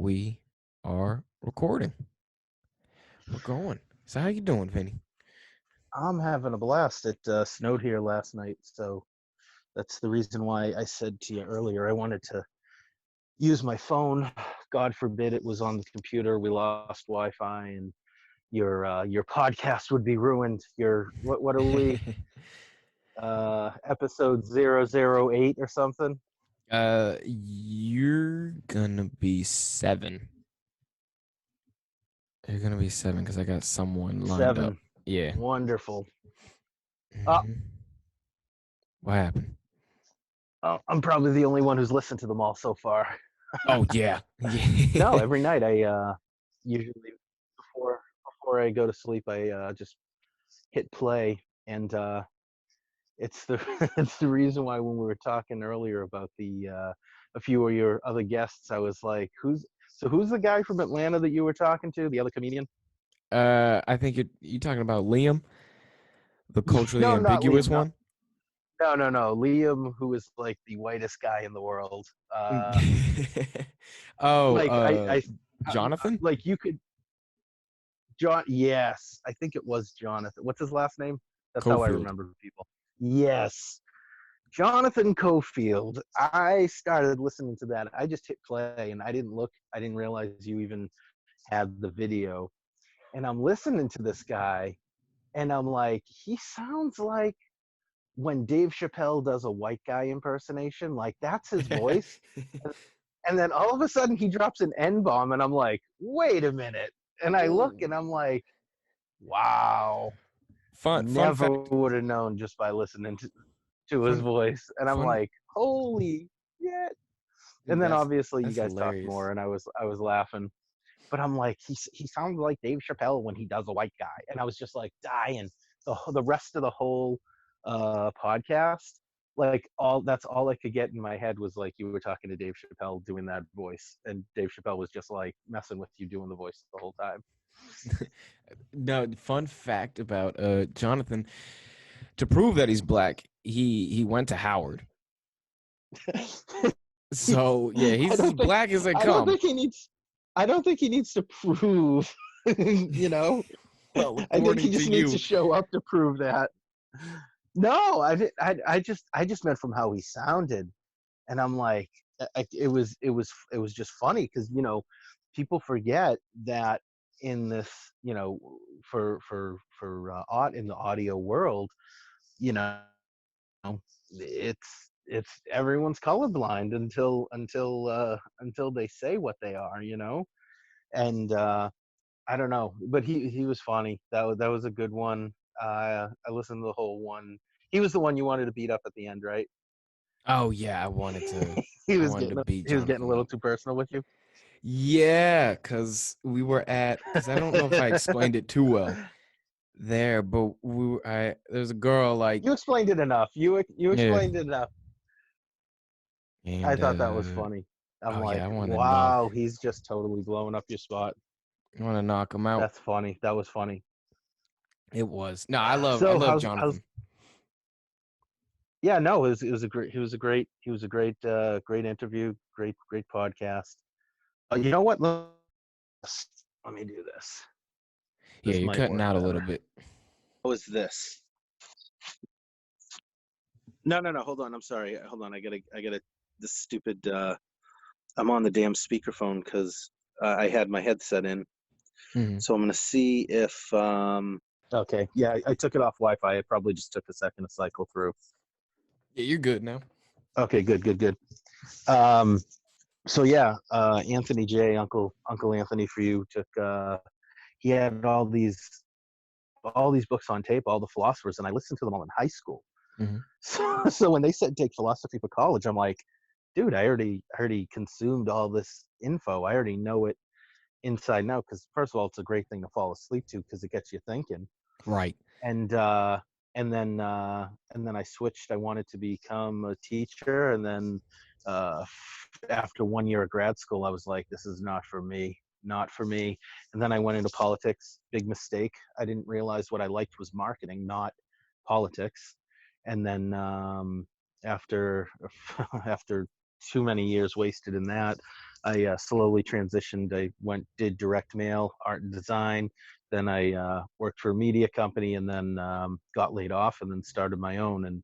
We are recording. We're going. So how you doing, Vinny? I'm having a blast. It snowed here last night, so that's the reason why I said to you earlier I wanted to use my phone. God forbid it was on the computer. We lost Wi-Fi, and your podcast would be ruined. Your what are we? Episode 008 or something? You're gonna be 7. You're gonna be 7 because I got someone lined up. 7. Yeah. Wonderful. Uh, hmm What happened? I'm probably the only one who's listened to them all so far. Oh yeah. No, Yeah. every night I usually before I go to sleep I just hit play, and it's the it's the reason why when we were talking earlier about the a few of your other guests, I was like, who's the guy from Atlanta that you were talking to, the other comedian? I think you're talking about Liam, the culturally No, not ambiguous Liam. No, one. no. Liam, who is like the whitest guy in the world. Oh, Like Jonathan? like you could John. Yes, I think it was Jonathan. What's his last name? That's how I Cofield. remember people. Yes, Jonathan Cofield. I started listening to that. I just hit play and I didn't look. I didn't realize you even had the video. And I'm listening to this guy, and I'm like, he sounds like when Dave Chappelle does a white guy impersonation. Like that's his voice. And then all of a sudden he drops an N bomb, and I'm like, wait a minute. And I look, Oh. and I'm like, wow, Fun never fact. would have known just by listening to his Fun voice. And I'm fun like, holy shit. And then that's obviously you that's guys talked hilarious. more, and I was laughing. But I'm like, he sounds like Dave Chappelle when he does a white guy, and I was just like dying. The rest of the whole podcast, like all that's all I could get in my head was like you were talking to Dave Chappelle doing that voice, and Dave Chappelle was just like messing with you doing the voice the whole time. No, fun fact about Jonathan, to prove that he's black, he went to Howard. So yeah, I he's as don't think black as they I don't come. think he needs I don't think he needs to prove, you know. Well, I think he according to just needs to you. show up to prove that. No, I just meant from how he sounded, and I'm like, it was just funny because people forget that in this, for in the audio world, you know, it's everyone's colorblind until they say what they are, and I don't know, but he was funny. That was a good one. I listened to the whole one. He was the one you wanted to beat up at the end, right? Oh yeah, he I was wanted to getting beat he was getting a Jonathan little up. too personal with you. Yeah, because I don't know if I explained it too well there, but there's a girl like You explained it enough. You yeah, explained it enough. I and thought that was funny. I'm oh yeah, like, wow, he's just totally blowing up your spot. I want to knock him out. That's funny. That was funny. It was no, I So love how's Jonathan. yeah, no, it was a great great interview, great podcast. You know what? Let me do this. Yeah, This you're might cutting work out a little better. bit. How is this? No. Hold on. I'm sorry. Hold on. I gotta. This stupid. I'm on the damn speakerphone because I had my headset in. hmm So I'm gonna see if. Okay. Yeah, I took it off Wi-Fi. It probably just took a second to cycle through. Yeah, you're good now. Okay. Good. Um. So yeah, Anthony J, Uncle Anthony for you took. He had all these books on tape, all the philosophers, and I listened to them all in high school. hmm So when they said take philosophy for college, I'm like, dude, I already consumed all this info. I already know it inside and out. Because first of all, it's a great thing to fall asleep to because it gets you thinking. Right. And uh, and then I switched. I wanted to become a teacher, and then after 1 year of grad school, I was like, this is not for me. Not for me. And then I went into politics. Big mistake. I didn't realize what I liked was marketing, not politics. And then after after too many years wasted in that, I slowly transitioned. I did direct mail, art and design. Then I worked for a media company, and then got laid off, and then started my own. And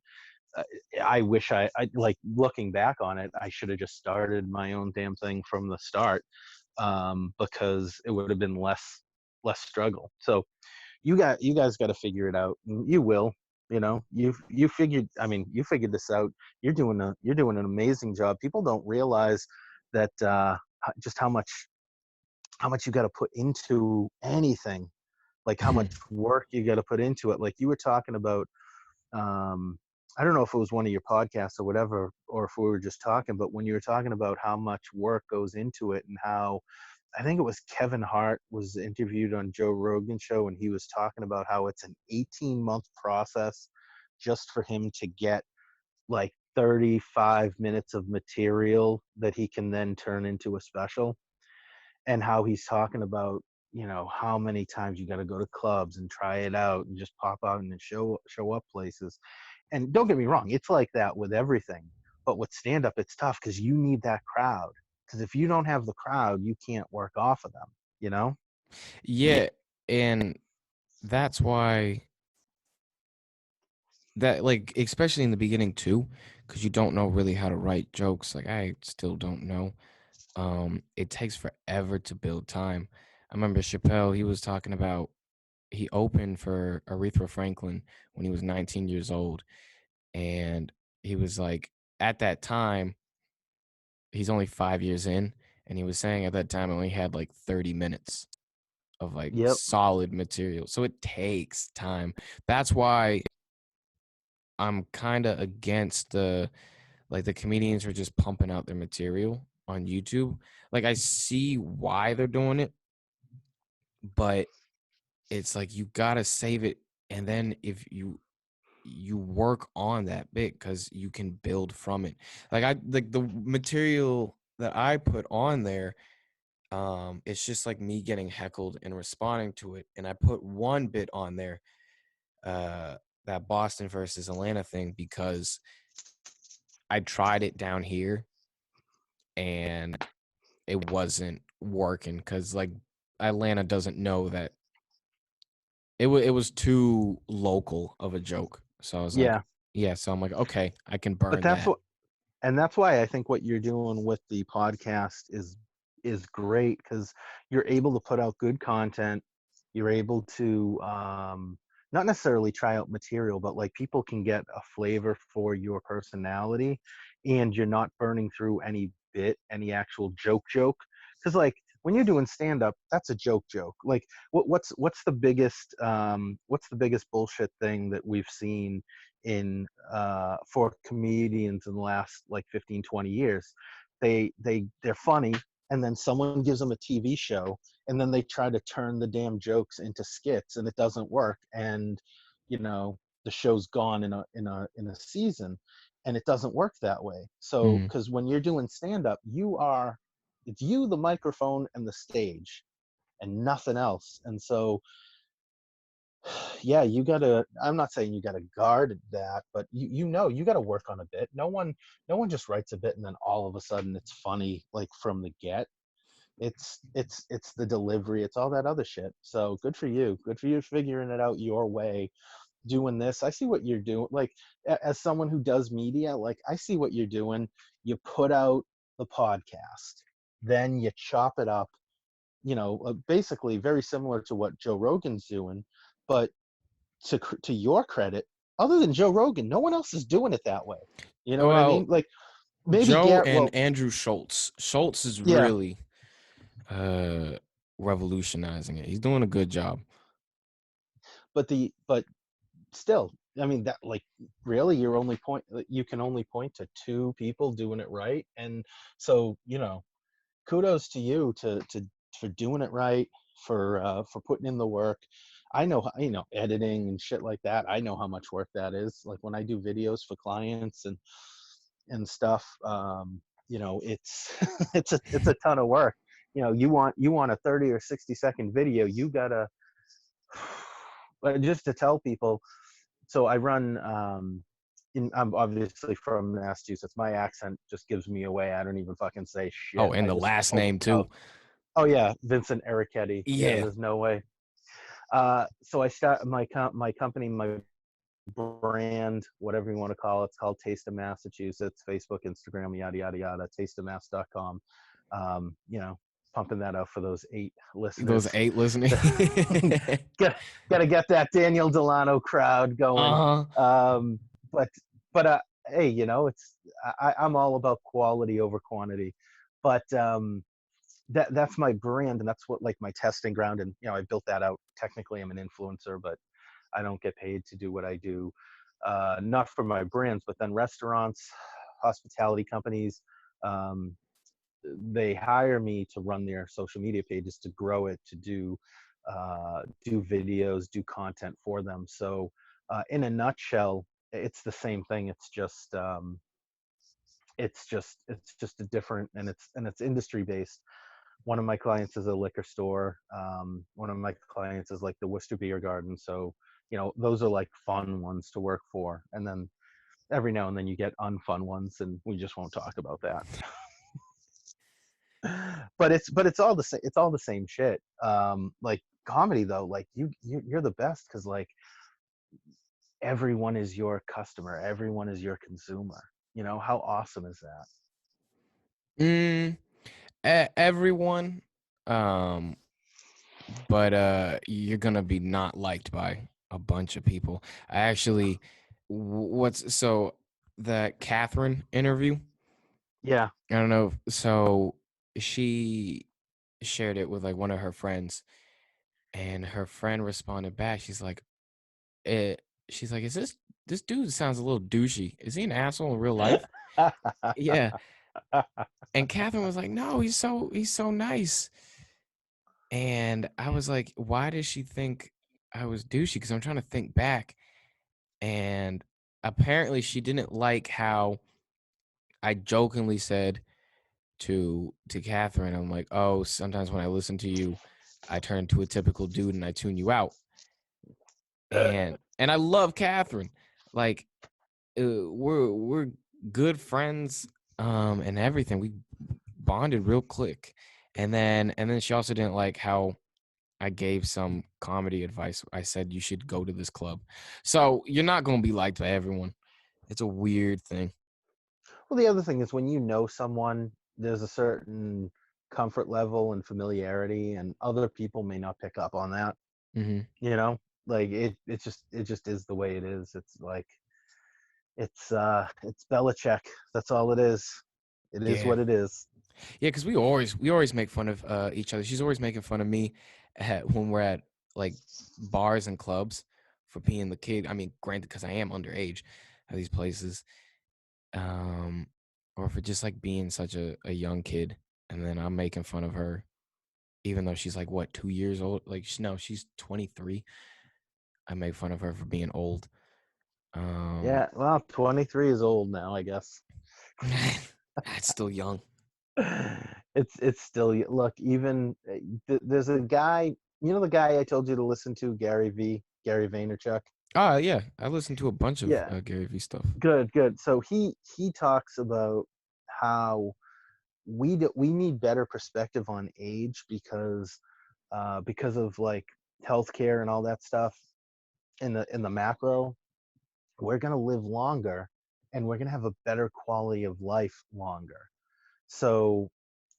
uh, I wish I like looking back on it, I should have just started my own damn thing from the start, because it would have been less struggle. So you guys got to figure it out. You will. You know, you figured. I mean, you figured this out. You're doing an amazing job. People don't realize that just how much you got to put into anything. Like how much work you got to put into it. Like you were talking about. Um, I don't know if it was one of your podcasts or whatever, or if we were just talking. But when you were talking about how much work goes into it and how I think it was Kevin Hart was interviewed on Joe Rogan show, and he was talking about how it's an 18-month process just for him to get like 35 minutes of material that he can then turn into a special, and how he's talking about, how many times you got to go to clubs and try it out and just pop out and show up places. And don't get me wrong, it's like that with everything. But with stand up, it's tough because you need that crowd. Because if you don't have the crowd, you can't work off of them, you know? Yeah, and that's why that, like, especially in the beginning too, because you don't know really how to write jokes. Like, I still don't know. It takes forever to build time. I remember Chappelle, he was talking about he opened for Aretha Franklin when he was 19 years old. And he was like, at that time, he's only 5 years in. And he was saying at that time, I only had like 30 minutes of like Yep. solid material. So it takes time. That's why I'm kind of against the comedians who are just pumping out their material on YouTube. Like, I see why they're doing it, but it's like you gotta save it, and then if you work on that bit because you can build from it. Like the material that I put on there, it's just like me getting heckled and responding to it. And I put one bit on there, uh, that Boston versus Atlanta thing, because I tried it down here and it wasn't working because like Atlanta doesn't know that it was too local of a joke. So I was like, Yeah. yeah. So I'm like, okay, I can But burn that. that's why I think what you're doing with the podcast is great, because you're able to put out good content. You're able to not necessarily try out material, but like people can get a flavor for your personality, and you're not burning through any actual joke. Because like when you're doing stand up, that's a joke. Like what's the biggest bullshit thing that we've seen in for comedians in the last like 15, 20 years? They're funny, and then someone gives them a TV show, and then they try to turn the damn jokes into skits, and it doesn't work, and the show's gone in a season, and it doesn't work that way. So Mhm. because when you're doing stand up, it's you, the microphone, and the stage, and nothing else. And so yeah, I'm not saying you gotta guard that, but you gotta work on a bit. No one just writes a bit and then all of a sudden it's funny like from the get. It's the delivery, it's all that other shit. So good for you. Good for you figuring it out your way, doing this. I see what you're doing. Like as someone who does media, like I see what you're doing. You put out the podcast, then you chop it up, basically very similar to what Joe Rogan's doing, but to your credit, other than Joe Rogan, no one else is doing it that way. You know what I mean? Well, Like maybe Joe Garrett. and Well, Andrew Schultz. Schultz is yeah, really uh revolutionizing it. He's doing a good job. but still, I mean that like really you can only point to two people doing it right, and so kudos to you to for doing it right, for putting in the work. I know editing and shit like that. I know how much work that is. Like when I do videos for clients and stuff, it's it's a ton of work. You want a 30 or 60-second video, you gotta but just to tell people. So I run I'm obviously from Massachusetts. My accent just gives me away. I don't even fucking say Oh, shit. and I the just last open name mouth. too. Oh yeah, Vincent Errichetti. Yeah, Yeah. there's no way. So I start my company, my brand, whatever you want to call it. It's called Taste of Massachusetts. Facebook, Instagram, yada yada yada. Tasteofmass.com. You know, pumping that out for those 8 Those listeners. 8 listening. got got to get that Daniel Dellanno crowd going. Uh-huh. Um, but but hey, you know, I'm all about quality over quantity. But that's my brand, and that's what like my testing ground. And you know, I built that out. Technically, I'm an influencer, but I don't get paid to do what I do. Not for my brands, but then restaurants, hospitality companies, um, they hire me to run their social media pages, to grow it, to do videos, do content for them. So in a nutshell, it's the same thing. It's just a different, and it's industry based. One of my clients is a liquor store. One of my clients is like the Worcester Beer Garden. So you know, those are like fun ones to work for. And then every now and then you get unfun ones, and we just won't talk about that. But it's all the same. It's all the same shit. Like comedy though, like you're the best because like everyone is your customer, everyone is your consumer. You know how awesome is that? Mm, everyone, um, but you're gonna be not liked by a bunch of people. I actually, what's so that Catherine interview? Yeah. I don't know. So she shared it with like one of her friends, and her friend responded back. She's like, is this dude sounds a little douchey? Is he an asshole in real life? Yeah. And Catherine was like, no, he's so nice. And I was like, why does she think I was douchey? Because I'm trying to think back. And apparently she didn't like how I jokingly said to Catherine, I'm like, oh, sometimes when I listen to you, I turn to a typical dude and I tune you out. And I love Catherine. Like we're good friends, and everything. We bonded real quick. And then she also didn't like how I gave some comedy advice. I said you should go to this club. So you're not gonna be liked by everyone. It's a weird thing. Well, the other thing is when you know someone, there's a certain comfort level and familiarity, and other people may not pick up on that. Hmm. You know, like it just is the way it is. It's like it's Belichick. That's all it is. It is Yeah, what it is. yeah, because we always make fun of each other. She's always making fun of me when we're at like bars and clubs for being the kid. I mean, granted, because I am underage at these places, um, or for just like being such a young kid, and then I'm making fun of her, even though she's like what 2 years old. Like no, she's 23. I make fun of her for being old. Um, Yeah, well, 23 is old now, I guess. that's still young. It's still look, even there's a guy, you know, the guy I told you to listen to, Gary Vaynerchuk. Oh yeah, I listened to a bunch of Yeah, Gary Vee stuff. good. So he talks about how we need better perspective on age because of like healthcare and all that stuff in the macro. We're going to live longer, and we're going to have a better quality of life longer. So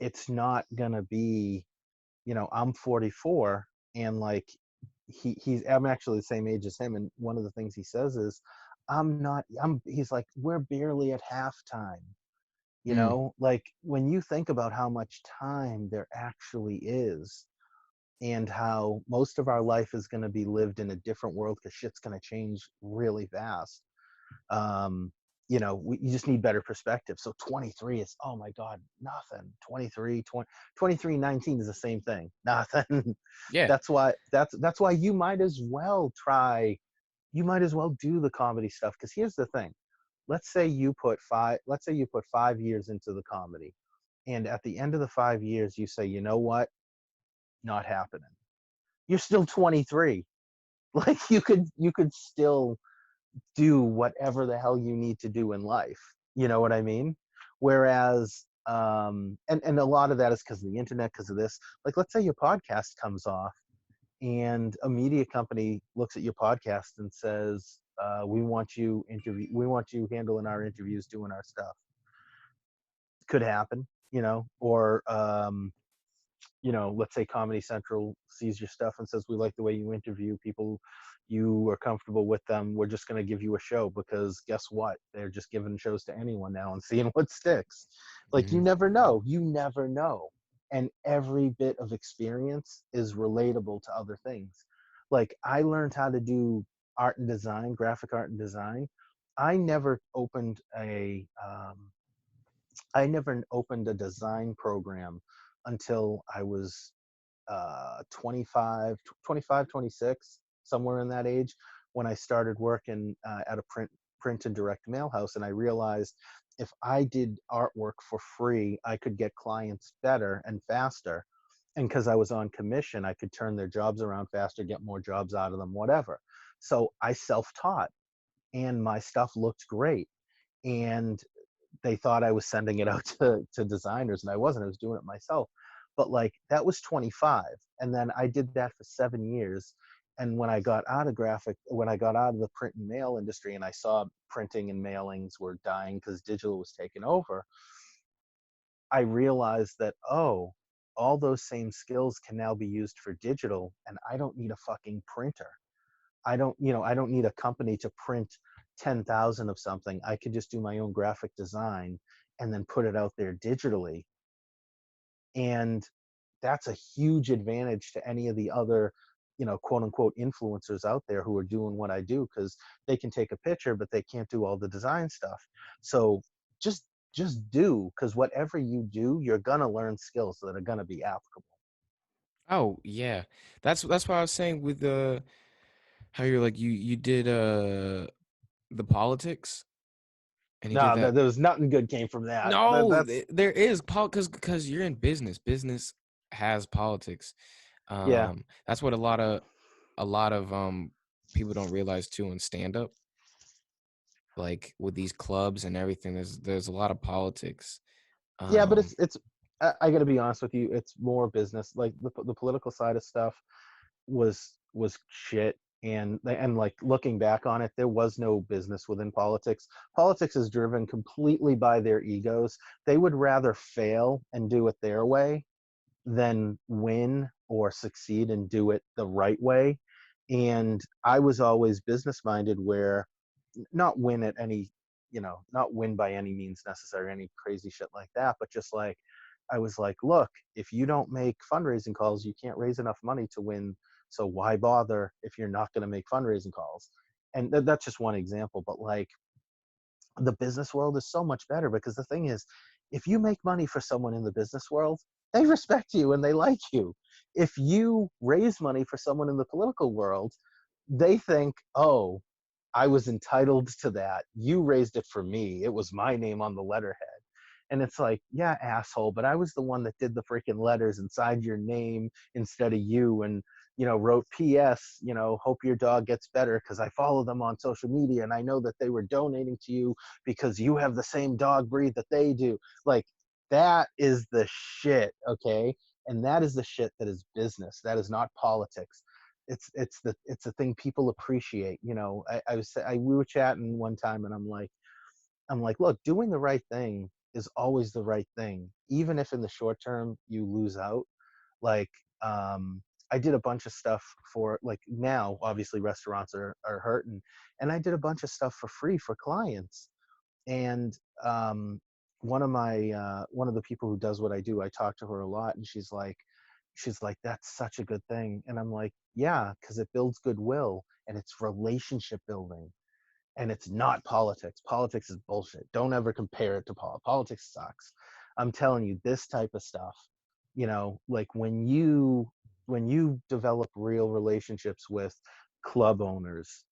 it's not going to be, you know, I'm 44, and like I'm actually the same age as him, and one of the things he says is I'm not I'm he's like, we're barely at halftime. You Mm, know, like when you think about how much time there actually is, and how most of our life is going to be lived in a different world because shit's going to change really fast. um you know, you just need better perspective. So 23 is, oh my god, nothing. 23, 20, 23, 19 is the same thing, nothing. yeah. That's why you might as well do the comedy stuff, because here's the thing. Let's say you put 5 years into the comedy, and at the end of the 5 years you say, you know what, not happening. You're still 23. Like you could still do whatever the hell you need to do in life. You know what I mean? Whereas, and a lot of that is because of the internet, because of this. Like, let's say your podcast comes off, and a media company looks at your podcast and says, we want you handling our interviews, doing our stuff. Could happen, or let's say Comedy Central sees your stuff and says, we like the way you interview people. You are comfortable with them. We're just going to give you a show because guess what? They're just giving shows to anyone now and seeing what sticks. Like, you Mhm. never know. You never know. And every bit of experience is relatable to other things. Like, I learned how to do art and design, graphic art and design. I never opened a, I never opened a design program until I was 25, 25, 26, somewhere in that age, when I started working at a print and direct mail house. And I realized if I did artwork for free, I could get clients better and faster. And because I was on commission, I could turn their jobs around faster, get more jobs out of them, whatever. So I self-taught, and my stuff looked great. And they thought I was sending it out to designers, and I wasn't. I was doing it myself. But like, that was 25. And then I did that for 7 years. And when I got out of the print and mail industry, and I saw printing and mailings were dying because digital was taking over, I realized that, oh, all those same skills can now be used for digital, and I don't need a fucking printer. I don't need a company to print 10,000 of something. I could just do my own graphic design and then put it out there digitally. And that's a huge advantage to any of the other, quote unquote influencers out there who are doing what I do, because they can take a picture, but they can't do all the design stuff. So just just do, because whatever you do, you're gonna learn skills that are gonna be applicable. Oh yeah, that's why I was saying with the how you're like you did the politics and you did No, that. there was nothing good came from that. No, That's there is because you're in business. Business has politics. yeah. That's what a lot of people don't realize too in stand up. Like with these clubs and everything, there's a lot of politics. Yeah, but Um, I got to be honest with you, it's more business. Like, the political side of stuff was shit. And like, looking back on it, there was no business within politics. Politics is driven completely by their egos. They would rather fail and do it their way than win or succeed and do it the right way. And I was always business minded, where not win at any, not win by any means necessary, any crazy shit like that, but just like, I was like, look, if you don't make fundraising calls, you can't raise enough money to win. So why bother if you're not going to make fundraising calls? And that's just one example. But like, the business world is so much better, because the thing is, if you make money for someone in the business world, they respect you and they like you. If you raise money for someone in the political world, they think, oh, I was entitled to that. You raised it for me. It was my name on the letterhead. And it's like, yeah, asshole, but I was the one that did the freaking letters and signed your name instead of you, and, wrote PS, hope your dog gets better, because I follow them on social media and I know that they were donating to you because you have the same dog breed that they do. Like, that is the shit, okay? And that is the shit that is business. That is not politics. It's the thing people appreciate. We were chatting one time, and I'm like, look, doing the right thing is always the right thing, even if in the short term you lose out. Like, I did a bunch of stuff for, like, now obviously restaurants are hurting, and I did a bunch of stuff for free for clients. And one of the people who does what I do, I talk to her a lot, and she's like, that's such a good thing. And I'm like, yeah, because it builds goodwill and it's relationship building, and it's not politics. Politics is bullshit. Don't ever compare it to politics. Politics sucks. I'm telling you, this type of stuff, like, when you develop real relationships with club owners,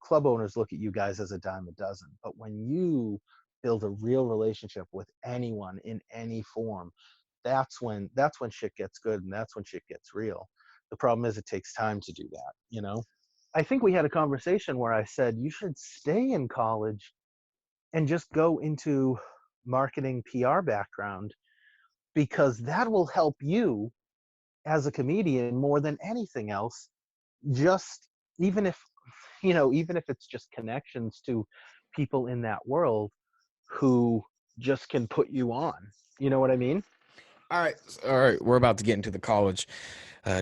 club owners look at you guys as a dime a dozen. But when you build a real relationship with anyone in any form, that's when shit gets good, and that's when shit gets real. The problem is, it takes time to do that. I think we had a conversation where I said you should stay in college and just go into marketing PR background because that will help you as a comedian more than anything else. Just even if even if it's just connections to people in that world who just can put you on. You know what I mean? All right. We're about to get into the college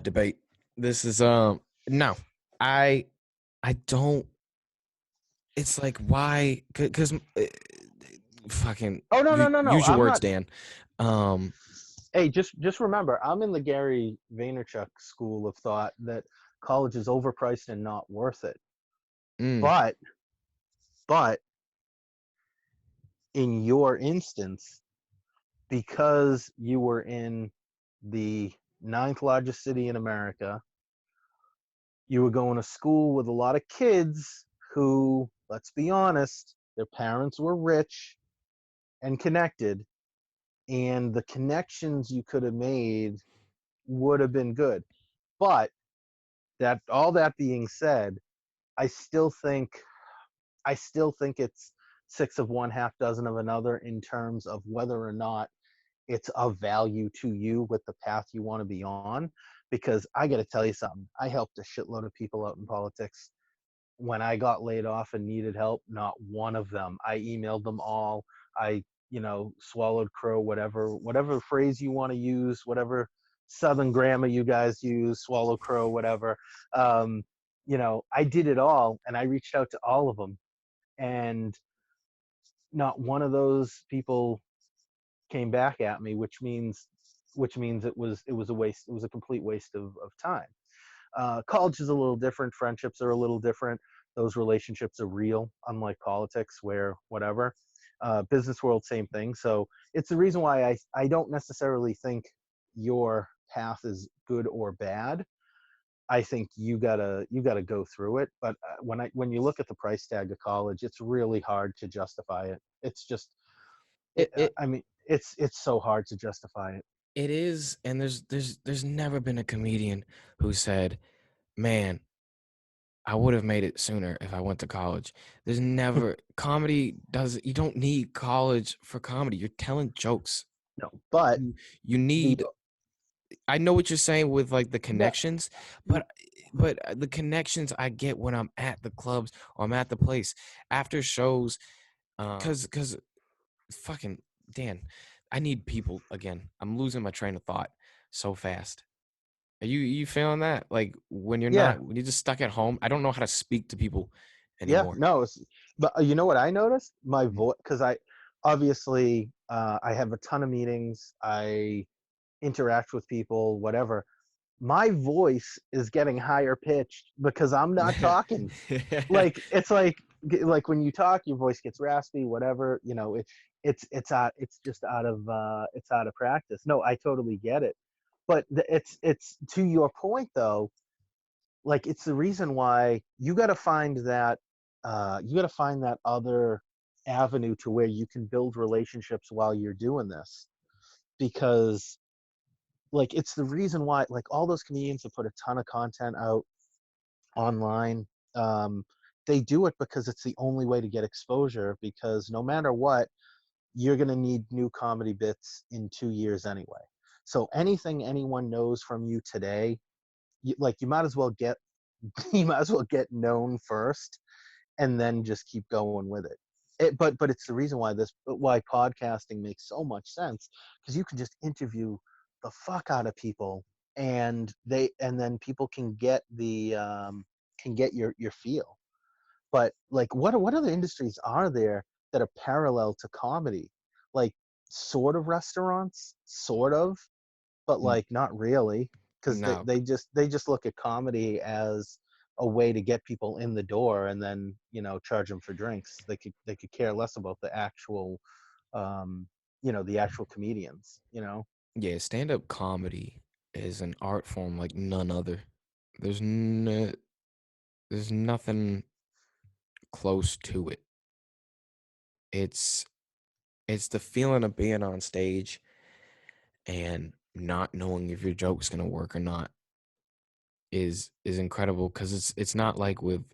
debate. This is no, I I don't. It's like why? Because fucking Oh no, you no, no, no. use your I'm words, not. Dan. Um, Hey, just remember, I'm in the Gary Vaynerchuk school of thought that college is overpriced and not worth it. mm, But but in your instance, because you were in the ninth largest city in America, you were going to school with a lot of kids who, let's be honest, their parents were rich and connected, and the connections you could have made would have been good. But that all that being said, I still think I still think it's six of one, half dozen of another in terms of whether or not it's of value to you with the path you want to be on. Because I got to tell you something, I helped a shitload of people out in politics. When I got laid off and needed help, not one of them. I emailed them all. I, swallowed crow, whatever phrase you want to use, whatever Southern grammar you guys use, swallow crow, whatever. Um, I did it all, and I reached out to all of them, and not one of those people came back at me, which means it was a waste. It was a complete waste of time. College is a little different. Friendships are a little different. Those relationships are real, unlike politics, where whatever. Business world, same thing. So it's the reason why I don't necessarily think your path is good or bad. I think you gotta go through it. But when you look at the price tag of college, it's really hard to justify it. It's just, it it I mean, it's so hard to justify it. it is, and there's never been a comedian who said, "Man, I would have made it sooner if I went to college." There's never comedy does. You don't need college for comedy. You're telling jokes. No, but You the need. I know what you're saying with like the yeah, connections, but the connections I get when I'm at the clubs or I'm at the place after shows, because fucking Dan, I need people again. I'm losing my train of thought so fast. Are you feeling that? Like yeah, when you're just stuck at home, I don't know how to speak to people yeah, anymore. no, but you know what I noticed? My Mhm. voice, because I obviously I have a ton of meetings. I interact with people, whatever. My voice is getting higher pitched because I'm not talking. Like it's like when you talk, your voice gets raspy, whatever. It's just it's out of practice. No, I totally get it. But it's to your point though, like it's the reason why you got to find that other avenue to where you can build relationships while you're doing this, because like it's the reason why like all those comedians that put a ton of content out online, um, they do it because it's the only way to get exposure, because no matter what, you're going to need new comedy bits in 2 years anyway. So anything anyone knows from you today, you might as well get you might as well get known first and then just keep going with it. But it's the reason why podcasting makes so much sense, because you can just interview the fuck out of people, and then people can get your feel. But like what other industries are there that are parallel to comedy? Like sort of restaurants, sort of, but N- like not really, because they, No, they just look at comedy as a way to get people in the door and then charge them for drinks. They could care less about the actual um the actual comedians. yeah, stand-up comedy is an art form like none other. There's no, there's nothing close to it. It's it's the feeling of being on stage and not knowing if your joke's gonna work or not. is incredible because it's not like with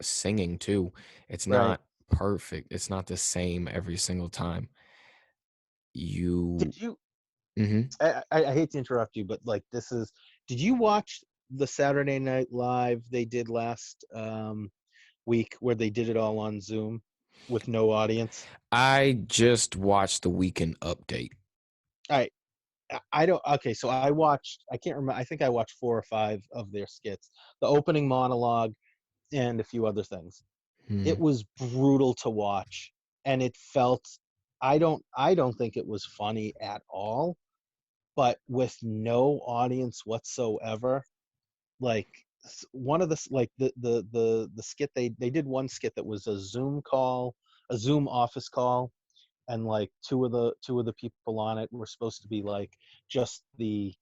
singing too. It's Right. not perfect. It's not the same every single time. You Did you Mhm. I hate to interrupt you, but like this is did you watch the Saturday Night Live they did last week where they did it all on Zoom with no audience? I just watched the weekend update. All right. I don't okay, so I watched I can't remember I think I watched 4 or 5 of their skits. The opening monologue and a few other things. It Mhm. was brutal to watch and it felt I don't think it was funny at all, but with no audience whatsoever, like one of the like the skit they did one skit that was a Zoom call, a Zoom office call, and like two of the people on it were supposed to be like just the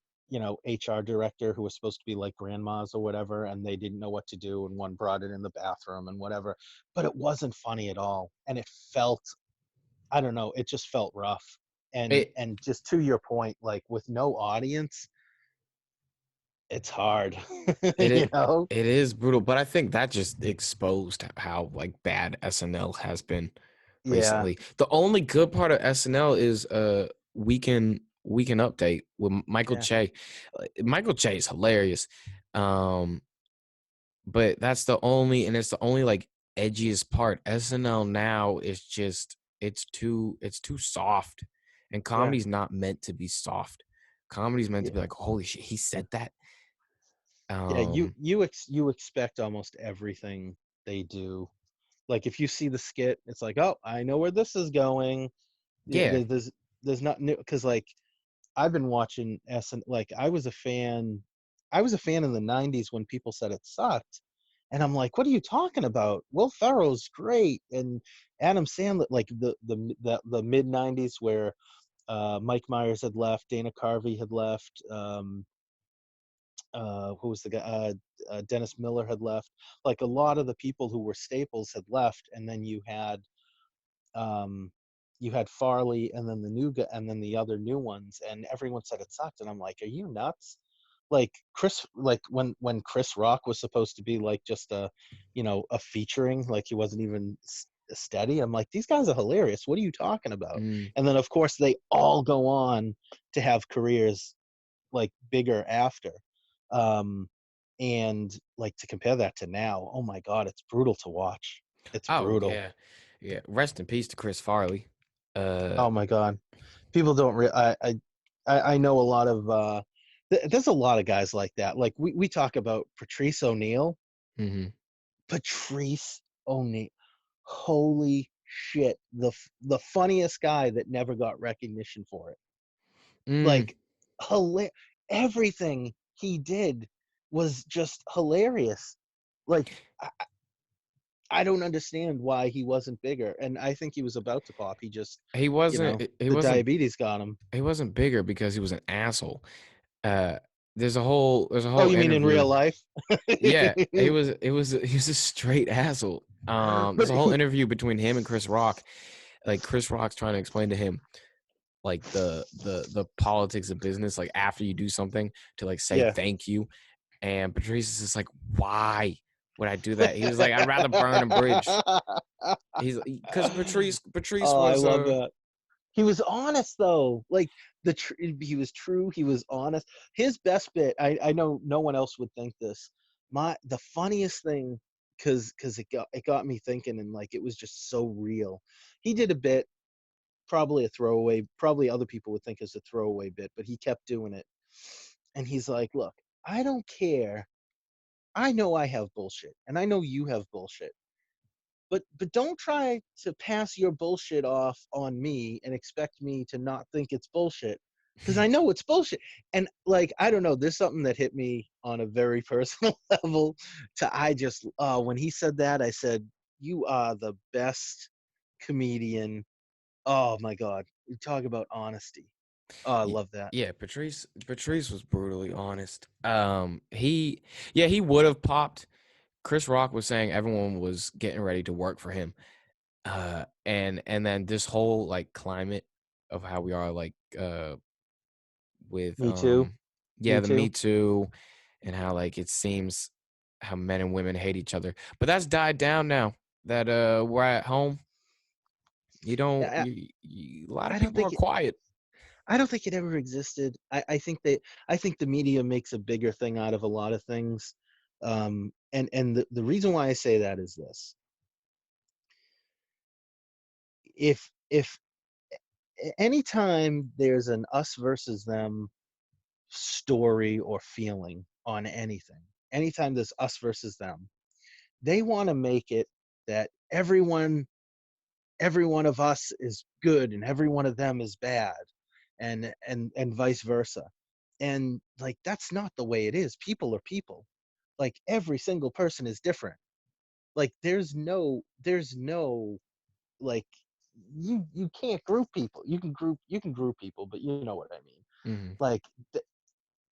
HR director who was supposed to be like grandmas or whatever, and they didn't know what to do, and one brought it in the bathroom and whatever, but it wasn't funny at all, and it felt I don't know, it just felt rough, It and just to your point, like with no audience, it's hard, it you it know. it is brutal, but I think that just exposed how, like, bad SNL has been Yeah, recently. The only good part of SNL is, Weekend Update with Michael yeah, Che. Michael Che is hilarious, um, but that's the only and it's the only, like, edgiest part. SNL now is just it's too soft, and yeah, comedy's not meant to be soft. Comedy's meant to be yeah. like, "Holy shit, he said that?" Yeah, Um, you expect almost everything they do. Like if you see the skit, it's like, oh, I know where this is going. Yeah, yeah. there's not new because like I've been watching SN like I was a fan in the '90s when people said it sucked, and I'm like, what are you talking about? Will Ferrell's great, and Adam Sandler like the mid '90s where Mike Myers had left, Dana Carvey had left. Who was the guy? Dennis Miller had left. Like a lot of the people who were staples had left, and then um, you had Farley, and then the new guy, and then the other new ones, and everyone said it sucked, and I'm like, are you nuts? Like like when Chris Rock was supposed to be like just a, a featuring, like he wasn't even steady. I'm like, these guys are hilarious. What are you talking about? Mm. And then of course they all go on to have careers like bigger after. Um, and like to compare that to now, oh my God, it's brutal to watch. It's Oh, brutal. yeah. Yeah, rest in peace to Chris Farley. Uh, Oh my God. People don't I know a lot of there's a lot of guys like that. Like we talk about Patrice O'Neill. mhm. Patrice O'Neill. Holy shit. The funniest guy that never got recognition for it. Mm, Like everything he did was just hilarious. Like I don't understand why he wasn't bigger. And I think he was about to pop. He just, he wasn't he the wasn't diabetes got him. he wasn't bigger because he was an asshole. Uh, there's a Oh, whole you mean in real interview. life? Yeah, he was a straight asshole. But There's a whole interview between him and Chris Rock. Like, Chris Rock's trying to explain to him, like, the politics of business, like, after you do something to, like, say yeah. thank you, and Patrice is just like, "Why would I do that?" He was like, "I'd rather burn a bridge." He's because Patrice Oh, I was, love that. He was honest though. Like he was true. He was honest. His best bit. I know no one else would think this. The funniest thing, because it got me thinking, and like it was just so real. He did a bit, probably a throwaway. Probably other people would think it's a throwaway bit, but he kept doing it. And he's like, "Look, I don't care. I know I have bullshit, and I know you have bullshit. But don't try to pass your bullshit off on me and expect me to not think it's bullshit because I know it's bullshit." And like I don't know, there's something that hit me on a very personal level. To I just when he said that, I said, "You are the best comedian." Oh my God, you talk about honesty. Oh, I y love that. yeah, Patrice was brutally honest. He would have popped. Chris Rock was saying everyone was getting ready to work for him. And then this whole, like, climate of how we are, like, with, Me too. yeah, Me the Me too. Too, and how like it seems how men and women hate each other. But that's died down now that we're at home. You don't I, a lot of I don't people are think quiet. I don't think it ever existed. I think the media makes a bigger thing out of a lot of things. And the reason why I say that is this. If anytime there's an us versus them story or feeling on anything, anytime there's us versus them, they want to make it that every one of us is good and every one of them is bad, and vice versa. And like that's not the way it is. People are people. Like every single person is different. Like there's no like you can't group people. You can group people, but you know what I mean. Mhm. Like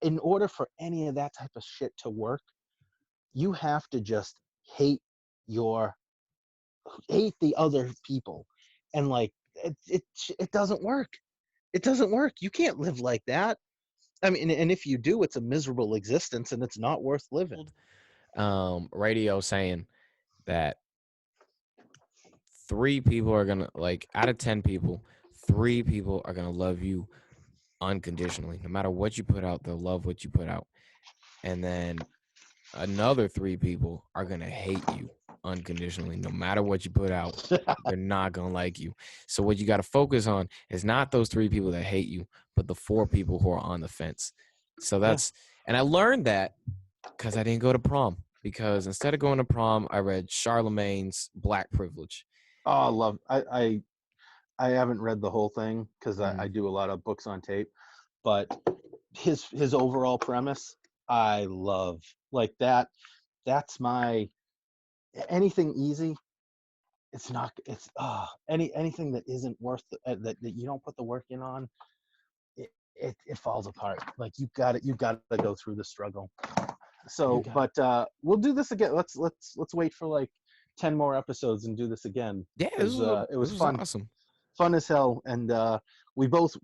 in order for any of that type of shit to work, you have to just hate your hate the other people, and like it doesn't work. It doesn't work. You can't live like that. I mean, and if you do, it's a miserable existence, and it's not worth living. Radio saying that 3 people are gonna like out of 10 people, 3 people are gonna love you unconditionally. No matter what you put out, they'll love what you put out. And then another 3 people are gonna hate you unconditionally. No matter what you put out, they're not gonna like you. So what you gotta focus on is not those 3 people that hate you, but the 4 people who are on the fence. So Yeah. that's and I learned that because I didn't go to prom. Because instead of going to prom, I read Charlemagne's Black Privilege. Oh, I love. I haven't read the whole thing because I Mm, do a lot of books on tape, but his overall premise, I love. Like that. That's my anything easy. It's not. It's anything that isn't worth that you don't put the work in on. It falls apart. Like you got to go through the struggle. you So, got but we'll do this again. Let's wait for like 10 more episodes and do this again yeah. because it This was was fun, awesome. fun as hell, and we both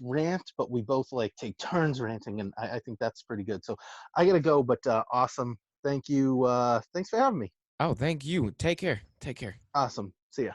rant, but we both like take turns ranting, and I think that's pretty good. So I gotta go, but awesome. Thank you. Thanks for having me. Oh, thank you. Take care. Take care. Awesome. See ya.